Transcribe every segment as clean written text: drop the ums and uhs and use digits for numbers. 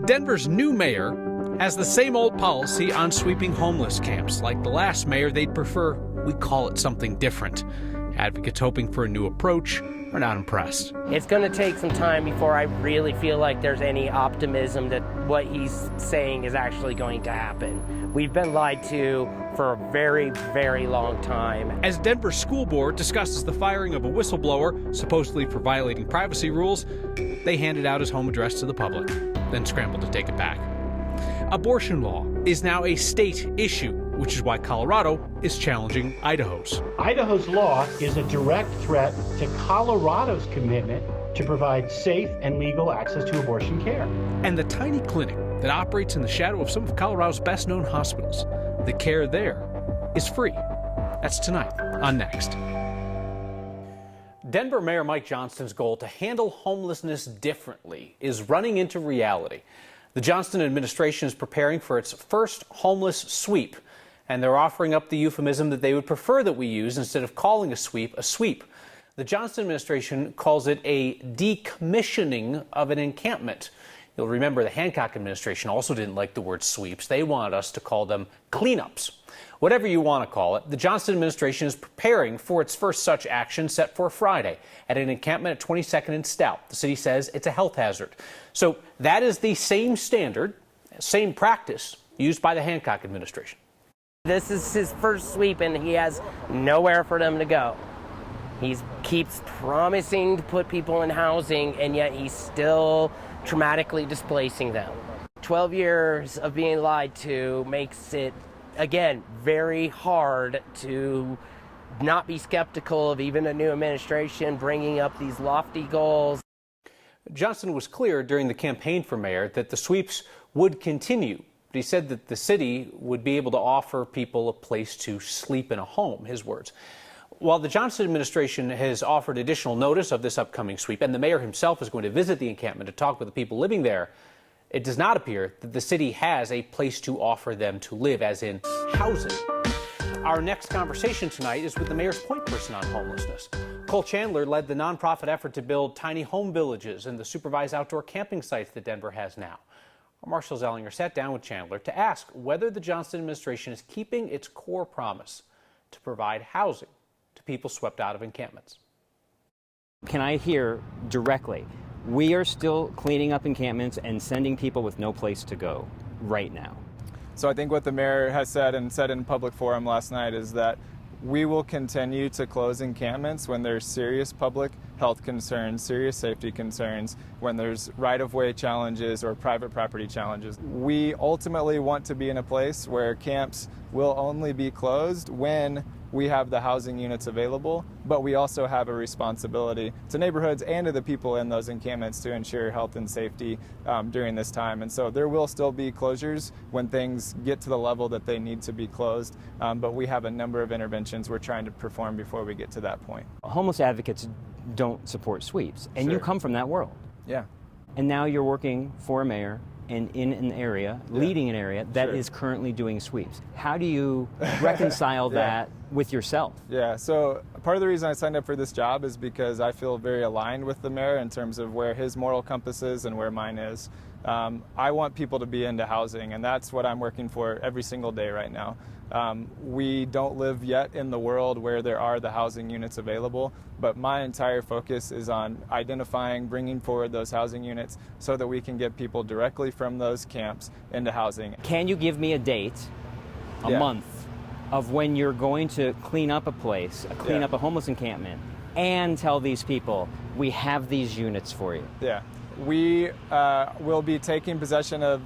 Denver's new mayor has the same old policy on sweeping homeless camps. Like the last mayor, they'd prefer we call it something different. Advocates hoping for a new approach are not impressed. It's going to take some time before I really feel like there's any optimism that what he's saying is actually going to happen. We've been lied to for a very, very long time. As Denver's school board discusses the firing of a whistleblower, supposedly for violating privacy rules, they handed out his home address to the public, then scrambled to take it back. Abortion law is now a state issue, which is why Colorado is challenging Idaho's. Idaho's law is a direct threat to Colorado's commitment to provide safe and legal access to abortion care. And the tiny clinic that operates in the shadow of some of Colorado's best-known hospitals, the care there is free. That's tonight on Next. Denver Mayor Mike Johnston's goal to handle homelessness differently is running into reality. The Johnston administration is preparing for its first homeless sweep, and they're offering up the euphemism that they would prefer that we use instead of calling a sweep. The Johnston administration calls it a decommissioning of an encampment. You'll remember the Hancock administration also didn't like the word sweeps. They wanted us to call them cleanups. Whatever you want to call it, the Johnston administration is preparing for its first such action set for Friday at an encampment at 22nd and Stout. The city says it's a health hazard. So that is the same standard, same practice used by the Hancock administration. This is his first sweep, and he has nowhere for them to go. He keeps promising to put people in housing, and yet he's still traumatically displacing them. 12 years of being lied to makes it, again, very hard to not be skeptical of even a new administration bringing up these lofty goals. Johnston was clear during the campaign for mayor that the sweeps would continue. But he said that the city would be able to offer people a place to sleep in a home, his words. While the Johnston administration has offered additional notice of this upcoming sweep, and the mayor himself is going to visit the encampment to talk with the people living there, it does not appear that the city has a place to offer them to live, as in housing. Our next conversation tonight is with the mayor's point person on homelessness. Cole Chandler led the nonprofit effort to build tiny home villages and the supervised outdoor camping sites that Denver has now. Marshall Zellinger sat down with Chandler to ask whether the Johnston administration is keeping its core promise to provide housing to people swept out of encampments. Can I hear directly, we are still cleaning up encampments and sending people with no place to go right now? So I think what the mayor has said and said in public forum last night is that we will continue to close encampments when there's serious public health concerns, serious safety concerns, when there's right-of-way challenges or private property challenges. We ultimately want to be in a place where camps will only be closed when we have the housing units available, but we also have a responsibility to neighborhoods and to the people in those encampments to ensure health and safety during this time. And so there will still be closures when things get to the level that they need to be closed, but we have a number of interventions we're trying to perform before we get to that point. Homeless advocates don't support sweeps, and you come from that world. Yeah. And now you're working for a mayor and in an area, leading an area that is currently doing sweeps. How do you reconcile that with yourself? Yeah, so part of the reason I signed up for this job is because I feel very aligned with the mayor in terms of where his moral compass is and where mine is. I want people to be into housing, and that's what I'm working for every single day right now. We don't live yet in the world where there are the housing units available, but my entire focus is on identifying, bringing forward those housing units so that we can get people directly from those camps into housing. Can you give me a date, a month, of when you're going to clean up a place, clean up a homeless encampment, and tell these people, we have these units for you? Yeah. We will be taking possession of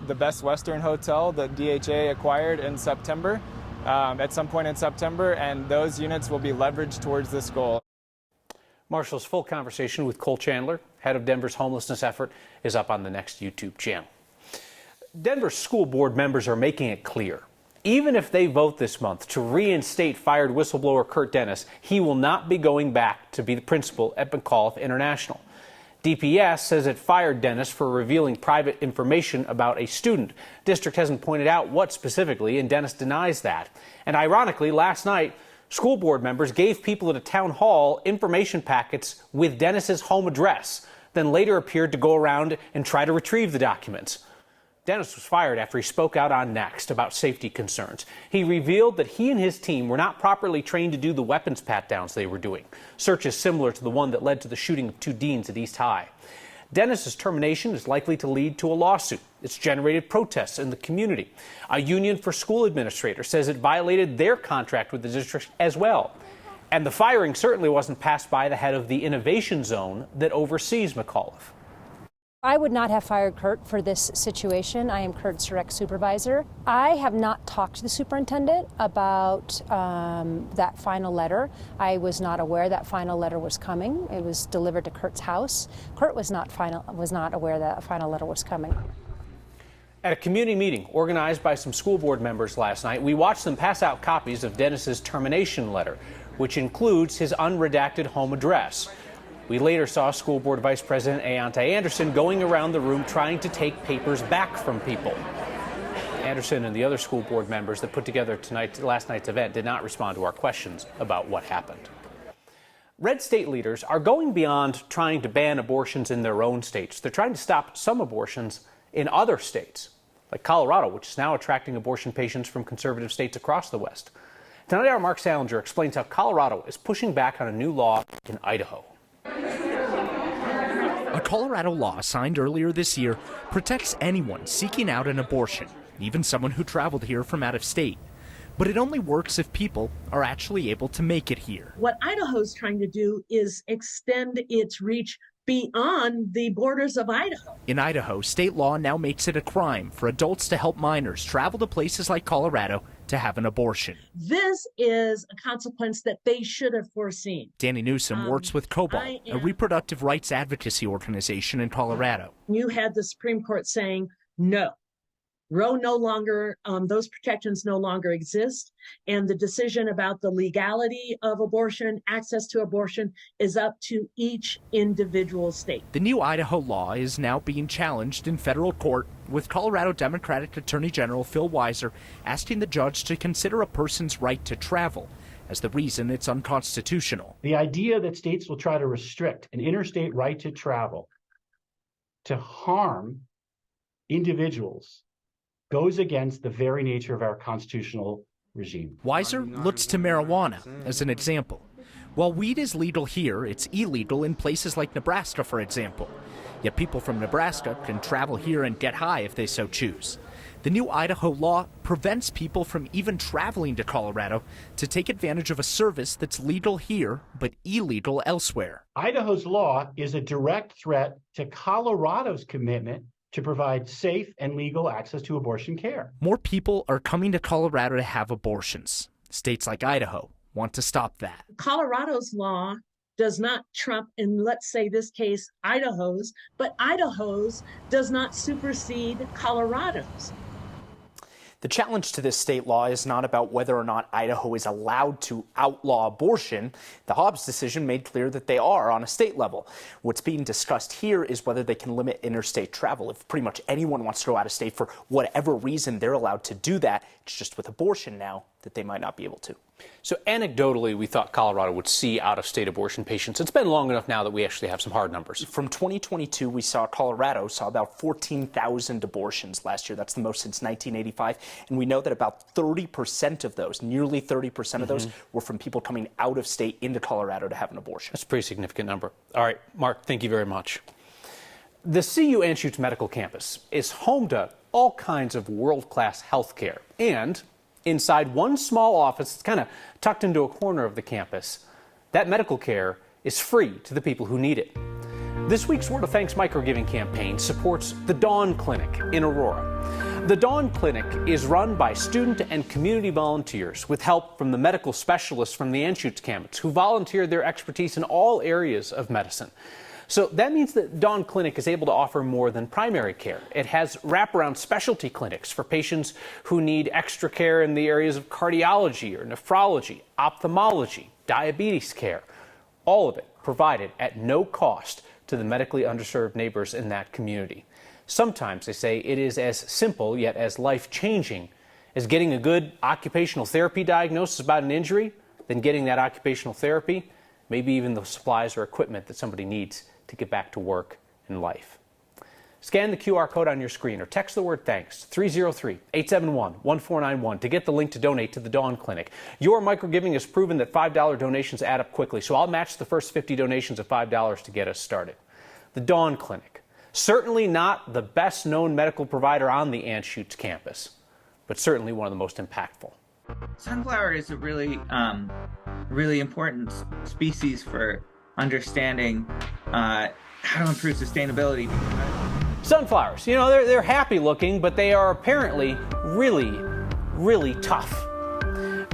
the Best Western Hotel that DHA acquired in September, at some point in September, and those units will be leveraged towards this goal. Marshall's full conversation with Cole Chandler, head of Denver's homelessness effort, is up on the Next YouTube channel. Denver school board members are making it clear, even if they vote this month to reinstate fired whistleblower Kurt Dennis, he will not be going back to be the principal at McAuliffe International. DPS says it fired Dennis for revealing private information about a student. District hasn't pointed out what specifically, and Dennis denies that. And ironically, last night, school board members gave people at a town hall information packets with Dennis's home address. then later appeared to go around and try to retrieve the documents. Dennis was fired after he spoke out on Next about safety concerns. He revealed that he and his team were not properly trained to do the weapons pat-downs they were doing, searches similar to the one that led to the shooting of 2 deans at East High. Dennis's termination is likely to lead to a lawsuit. It's generated protests in the community. A union for school administrators says it violated their contract with the district as well. And the firing certainly wasn't passed by the head of the innovation zone that oversees McAuliffe. I would not have fired Kurt for this situation. I am Kurt's direct supervisor. I have not talked to the superintendent about that final letter. I was not aware that final letter was coming. It was delivered to Kurt's house. Kurt was not aware that a final letter was coming. At a community meeting organized by some school board members last night, we watched them pass out copies of Dennis's termination letter, which includes his unredacted home address. We later saw School Board Vice President Ayante Anderson going around the room trying to take papers back from people. Anderson and the other school board members that put together last night's event did not respond to our questions about what happened. Red state leaders are going beyond trying to ban abortions in their own states. They're trying to stop some abortions in other states, like Colorado, which is now attracting abortion patients from conservative states across the West. Tonight, our Mark Salinger explains how Colorado is pushing back on a new law in Idaho. A Colorado law signed earlier this year protects anyone seeking out an abortion, even someone who traveled here from out of state. But it only works if people are actually able to make it here. What Idaho's trying to do is extend its reach beyond the borders of Idaho. In Idaho, state law now makes it a crime for adults to help minors travel to places like Colorado to have an abortion. This is a consequence that they should have foreseen. Danny Newsom works with Cobalt, a reproductive rights advocacy organization in Colorado. You had the Supreme Court saying, no, Roe no longer, those protections no longer exist. And the decision about the legality of abortion, access to abortion, is up to each individual state. The new Idaho law is now being challenged in federal court, with Colorado Democratic Attorney General Phil Weiser asking the judge to consider a person's right to travel as the reason it's unconstitutional. The idea that states will try to restrict an interstate right to travel to harm individuals goes against the very nature of our constitutional regime. Weiser looks to marijuana as an example. While weed is legal here, it's illegal in places like Nebraska, for example. Yet people from Nebraska can travel here and get high if they so choose. The new Idaho law prevents people from even traveling to Colorado to take advantage of a service that's legal here but illegal elsewhere. Idaho's law is a direct threat to Colorado's commitment to provide safe and legal access to abortion care. More people are coming to Colorado to have abortions. States like Idaho want to stop that. Colorado's law does not trump, in let's say this case, Idaho's, but Idaho's does not supersede Colorado's. The challenge to this state law is not about whether or not Idaho is allowed to outlaw abortion. The Hobbs decision made clear that they are on a state level. What's being discussed here is whether they can limit interstate travel. If pretty much anyone wants to go out of state for whatever reason, they're allowed to do that. It's just with abortion now that they might not be able to. So anecdotally, we thought Colorado would see out-of-state abortion patients. It's been long enough now that we actually have some hard numbers. From 2022, we saw Colorado saw about 14,000 abortions last year. That's the most since 1985. And we know that about 30% of those, nearly 30% of those, were from people coming out of state into Colorado to have an abortion. That's a pretty significant number. All right, Mark, thank you very much. The CU Anschutz Medical Campus is home to all kinds of world-class health care. And inside one small office that's kind of tucked into a corner of the campus, that medical care is free to the people who need it. This week's Word of Thanks microgiving campaign supports the Dawn Clinic in Aurora. The Dawn Clinic is run by student and community volunteers with help from the medical specialists from the Anschutz campus who volunteer their expertise in all areas of medicine. So that means that Dawn Clinic is able to offer more than primary care. It has wraparound specialty clinics for patients who need extra care in the areas of cardiology or nephrology, ophthalmology, diabetes care. All of it provided at no cost to the medically underserved neighbors in that community. Sometimes, they say, it is as simple yet as life-changing as getting a good occupational therapy diagnosis about an injury, then getting that occupational therapy, maybe even the supplies or equipment that somebody needs to get back to work and life. Scan the QR code on your screen or text the word thanks to 303-871-1491 to get the link to donate to the Dawn Clinic. Your microgiving has proven that $5 donations add up quickly, so I'll match the first 50 donations of $5 to get us started. The Dawn Clinic, certainly not the best known medical provider on the Anschutz campus, but certainly one of the most impactful. Sunflower is a really important species for understanding how to improve sustainability. Sunflowers, you know, they're happy looking, but they are apparently really tough.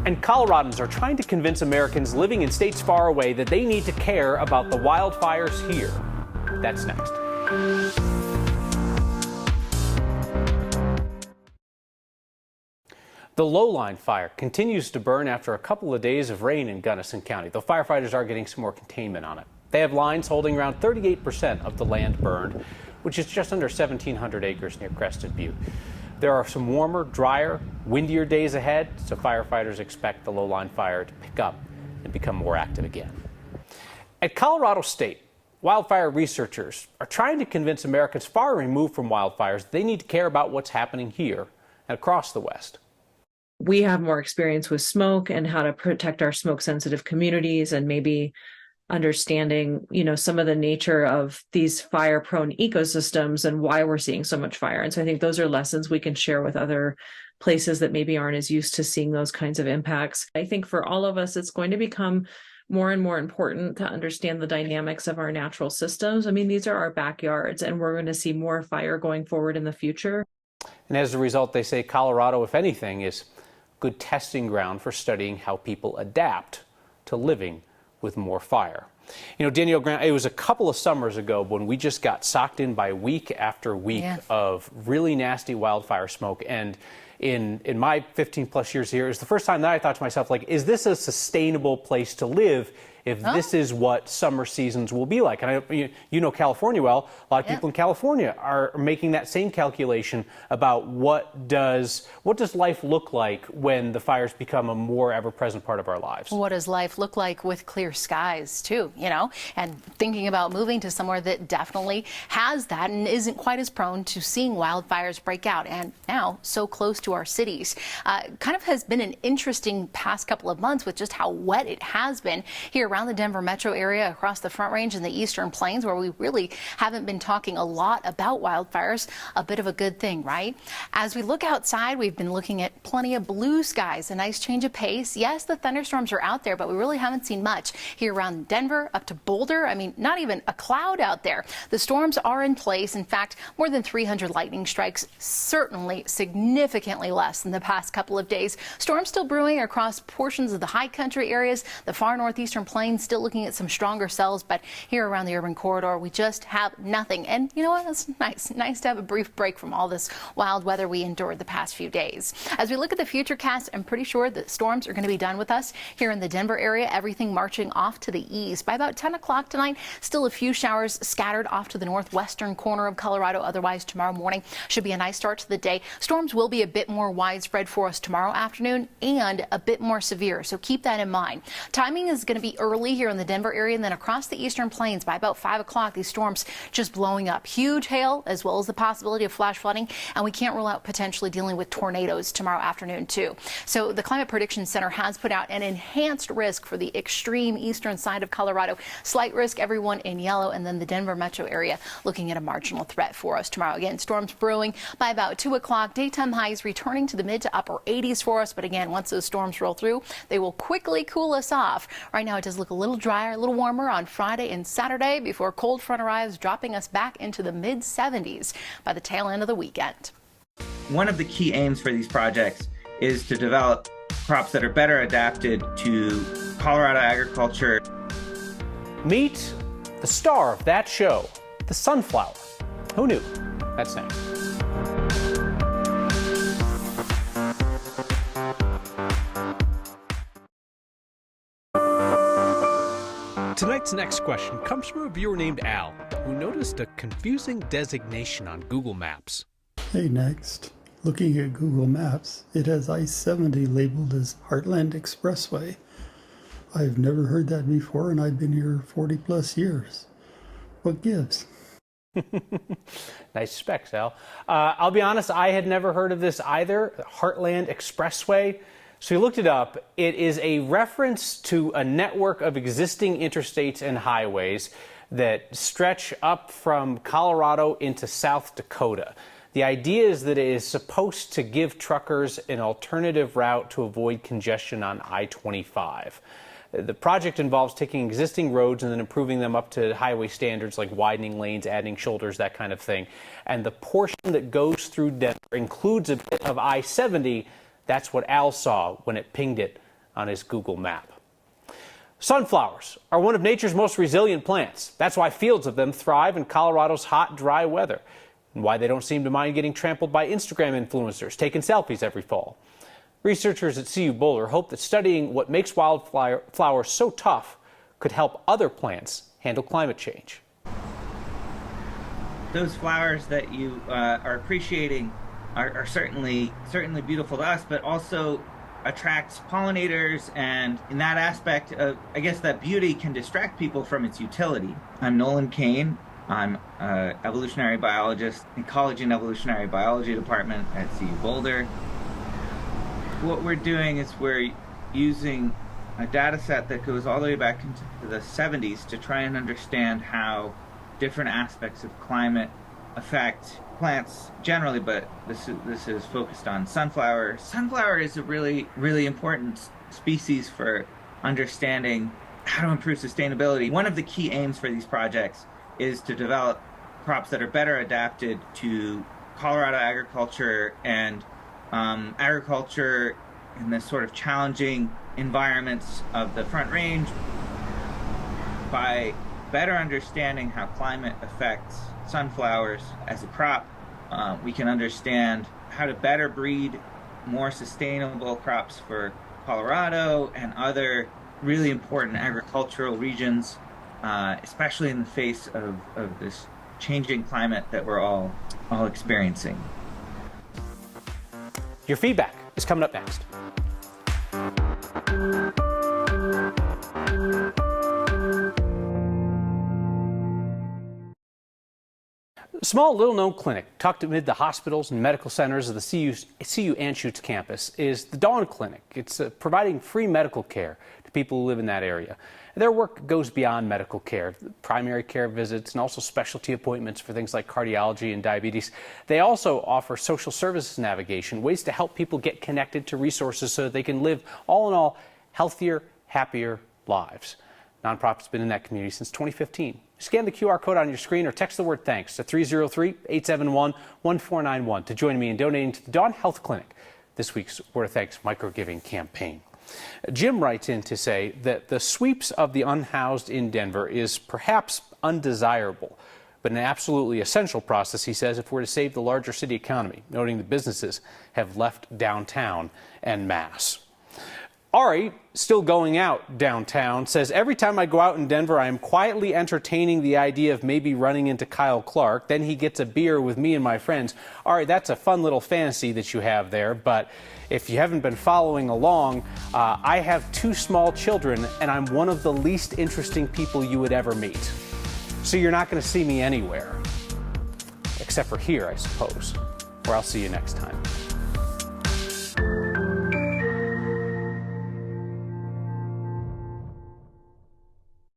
And Coloradans are trying to convince Americans living in states far away that they need to care about the wildfires here. That's next. The Lowline fire continues to burn after a couple of days of rain in Gunnison County, though firefighters are getting some more containment on it. They have lines holding around 38% of the land burned, which is just under 1,700 acres near Crested Butte. There are some warmer, drier, windier days ahead, so firefighters expect the Lowline fire to pick up and become more active again. At Colorado State, wildfire researchers are trying to convince Americans far removed from wildfires that they need to care about what's happening here and across the West. We have more experience with smoke and how to protect our smoke sensitive communities, and maybe understanding, some of the nature of these fire prone ecosystems and why we're seeing so much fire. And so I think those are lessons we can share with other places that maybe aren't as used to seeing those kinds of impacts. I think for all of us, it's going to become more and more important to understand the dynamics of our natural systems. I mean, these are our backyards, and we're going to see more fire going forward in the future. And as a result, they say Colorado, if anything, is good testing ground for studying how people adapt to living with more fire. You know, Danielle Grant, it was a couple of summers ago when we just got socked in by week after week of really nasty wildfire smoke. And in my 15 plus years here, it's the first time that I thought to myself, like, is this a sustainable place to live if this is what summer seasons will be like? And you know California well. A lot of people in California are making that same calculation about what does life look like when the fires become a more ever-present part of our lives. What does life look like with clear skies too, and thinking about moving to somewhere that definitely has that and isn't quite as prone to seeing wildfires break out, and now so close to our cities. Kind of has been an interesting past couple of months with just how wet it has been here around the Denver metro area, across the Front Range and the Eastern Plains, where we really haven't been talking a lot about wildfires. A bit of a good thing, right? As we look outside, we've been looking at plenty of blue skies, a nice change of pace. Yes, the thunderstorms are out there, but we really haven't seen much here around Denver up to Boulder. I mean, not even a cloud out there. The storms are in place. In fact, more than 300 lightning strikes, certainly significantly less than the past couple of days. Storms still brewing across portions of the high country areas, the far northeastern plains still looking at some stronger cells, but here around the urban corridor, we just have nothing. And you know what? That's nice to have a brief break from all this wild weather we endured the past few days. As we look at the futurecast, I'm pretty sure that storms are going to be done with us here in the Denver area, everything marching off to the east. By about 10 o'clock tonight, still a few showers scattered off to the northwestern corner of Colorado. Otherwise, tomorrow morning should be a nice start to the day. Storms will be a bit more widespread for us tomorrow afternoon and a bit more severe, so keep that in mind. Timing is going to be early here in the Denver area, and then across the eastern plains by about 5 o'clock, these storms just blowing up. Huge hail, as well as the possibility of flash flooding, and we can't rule out potentially dealing with tornadoes tomorrow afternoon too. So the Climate Prediction Center has put out an enhanced risk for the extreme eastern side of Colorado. Slight risk, everyone in yellow, and then the Denver metro area looking at a marginal threat for us tomorrow. Again, storms brewing by about 2 o'clock. Daytime highs returning to the mid to upper 80s for us, but again, once those storms roll through, they will quickly cool us off. Right now, it does look a little drier, a little warmer on Friday and Saturday before cold front arrives, dropping us back into the mid 70s by the tail end of the weekend. One of the key aims for these projects is to develop crops that are better adapted to Colorado agriculture. Meet the star of that show, the sunflower. Who knew? That's next. Tonight's next question comes from a viewer named Al, who noticed a confusing designation on Google Maps. Hey, next. Looking at Google Maps, it has I-70 labeled as Heartland Expressway. I've never heard that before, and I've been here 40 plus years. What gives? Nice specs, Al. I'll be honest, I had never heard of this either, Heartland Expressway. So we looked it up. It is a reference to a network of existing interstates and highways that stretch up from Colorado into South Dakota. The idea is that it is supposed to give truckers an alternative route to avoid congestion on I-25. The project involves taking existing roads and then improving them up to highway standards like widening lanes, adding shoulders, that kind of thing. And the portion that goes through Denver includes a bit of I-70. That's what Al saw when it pinged it on his Google map. Sunflowers are one of nature's most resilient plants. That's why fields of them thrive in Colorado's hot, dry weather, and why they don't seem to mind getting trampled by Instagram influencers taking selfies every fall. Researchers at CU Boulder hope that studying what makes wildflowers so tough could help other plants handle climate change. Those flowers that you are appreciating are certainly beautiful to us, but also attracts pollinators, and in that aspect, I guess that beauty can distract people from its utility. I'm Nolan Kane. I'm an evolutionary biologist, Ecology and Evolutionary Biology Department at CU Boulder. What we're doing is we're using a data set that goes all the way back into the 70s to try and understand how different aspects of climate affect plants generally, but this is focused on sunflower. Sunflower is a really important species for understanding how to improve sustainability. One of the key aims for these projects is to develop crops that are better adapted to Colorado agriculture and agriculture in the sort of challenging environments of the Front Range. By better understanding how climate affects sunflowers as a crop, we can understand how to better breed more sustainable crops for Colorado and other really important agricultural regions, especially in the face of this changing climate that we're all experiencing. Your feedback is coming up next. A small, little-known clinic tucked amid the hospitals and medical centers of the CU Anschutz campus is the Dawn Clinic. It's providing free medical care to people who live in that area. Their work goes beyond medical care, primary care visits, and also specialty appointments for things like cardiology and diabetes. They also offer social services navigation, ways to help people get connected to resources so that they can live, all in all, healthier, happier lives. Nonprofit's been in that community since 2015. Scan the QR code on your screen or text the word thanks to 303-871-1491 to join me in donating to the Dawn Health Clinic, this week's Word of Thanks micro-giving campaign. Jim writes in to say that the sweeps of the unhoused in Denver is perhaps undesirable, but an absolutely essential process, he says, if we're to save the larger city economy, noting the businesses have left downtown en masse. Ari, still going out downtown, says, every time I go out in Denver, I am quietly entertaining the idea of maybe running into Kyle Clark. Then he gets a beer with me and my friends. Ari, that's a fun little fantasy that you have there, but if you haven't been following along, I have 2 small children, and I'm one of the least interesting people you would ever meet. So you're not going to see me anywhere, except for here, I suppose, where I'll see you next time.